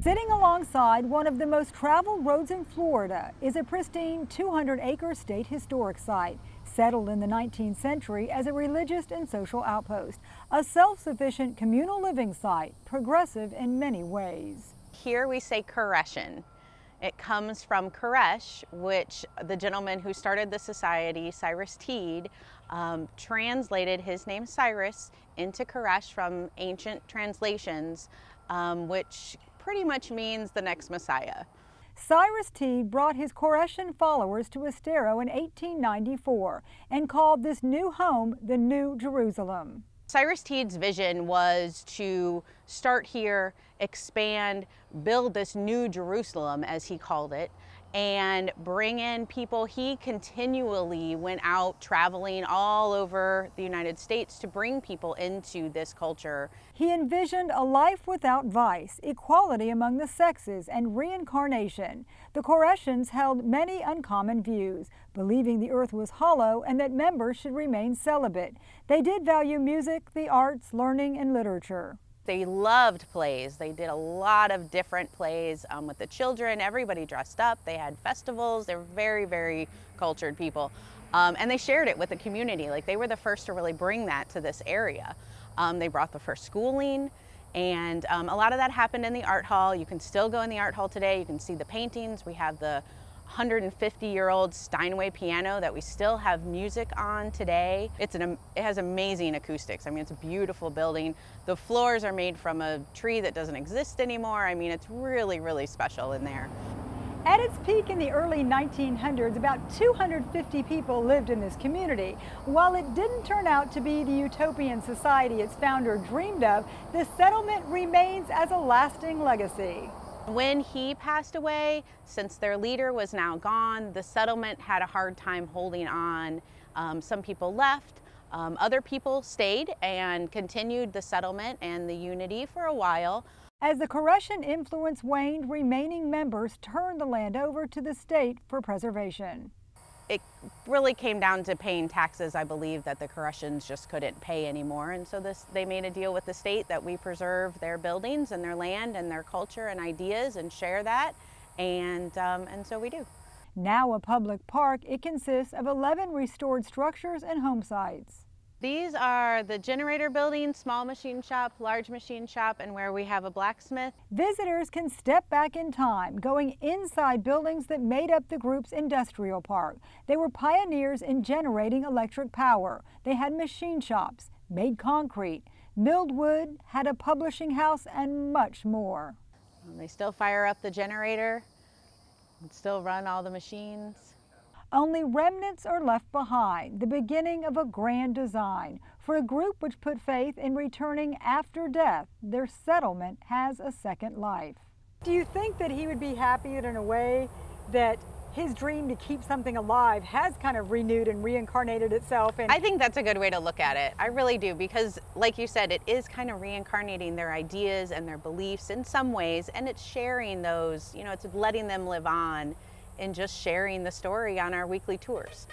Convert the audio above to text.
Sitting alongside one of the most traveled roads in Florida is a pristine 200-acre state historic site, settled in the 19th century as a religious and social outpost, a self-sufficient communal living site, progressive in many ways. Here we say Koreshan. It comes from Koresh, which the gentleman who started the society, Cyrus Teed, translated his name Cyrus into Koresh from ancient translations, which pretty much means the next Messiah. Cyrus Teed brought his Koreshan followers to Estero in 1894 and called this new home the New Jerusalem. Cyrus Teed's vision was to start here, expand, build this new Jerusalem, as he called it, and bring in people. He continually went out traveling all over the United States to bring people into this culture. He envisioned a life without vice, equality among the sexes, and reincarnation. The Koreshans held many uncommon views, believing the earth was hollow and that members should remain celibate. They did value music, the arts, learning, and literature. They loved plays. They did a lot of different plays with the children. Everybody dressed up. They had festivals. They were very, very cultured people. And they shared it with the community. Like, they were the first to really bring that to this area. They brought the first schooling, and a lot of that happened in the art hall. You can still go in the art hall today. You can see the paintings. We have the 150-year-old Steinway piano that we still have music on today. It has amazing acoustics. I mean, it's a beautiful building. The floors are made from a tree that doesn't exist anymore. I mean, it's really, really special in there. At its peak in the early 1900s, about 250 people lived in this community. While it didn't turn out to be the utopian society its founder dreamed of, the settlement remains as a lasting legacy. When he passed away, since their leader was now gone, the settlement had a hard time holding on. Some people left, other people stayed and continued the settlement and the unity for a while. As the Koreshan influence waned, remaining members turned the land over to the state for preservation. It really came down to paying taxes, I believe, that the Koreshans just couldn't pay anymore. And so they made a deal with the state that we preserve their buildings and their land and their culture and ideas and share that. And so we do. Now a public park, it consists of 11 restored structures and home sites. These are the generator building, small machine shop, large machine shop, and where we have a blacksmith. Visitors can step back in time, going inside buildings that made up the group's industrial park. They were pioneers in generating electric power. They had machine shops, made concrete, milled wood, had a publishing house, and much more. They still fire up the generator and still run all the machines. Only remnants are left behind, the beginning of a grand design. For a group which put faith in returning after death, their settlement has a second life. Do you think that he would be happy that in a way that his dream to keep something alive has kind of renewed and reincarnated itself? I think that's a good way to look at it. I really do, because like you said, it is kind of reincarnating their ideas and their beliefs in some ways, and it's sharing those, it's letting them live on and just sharing the story on our weekly tours.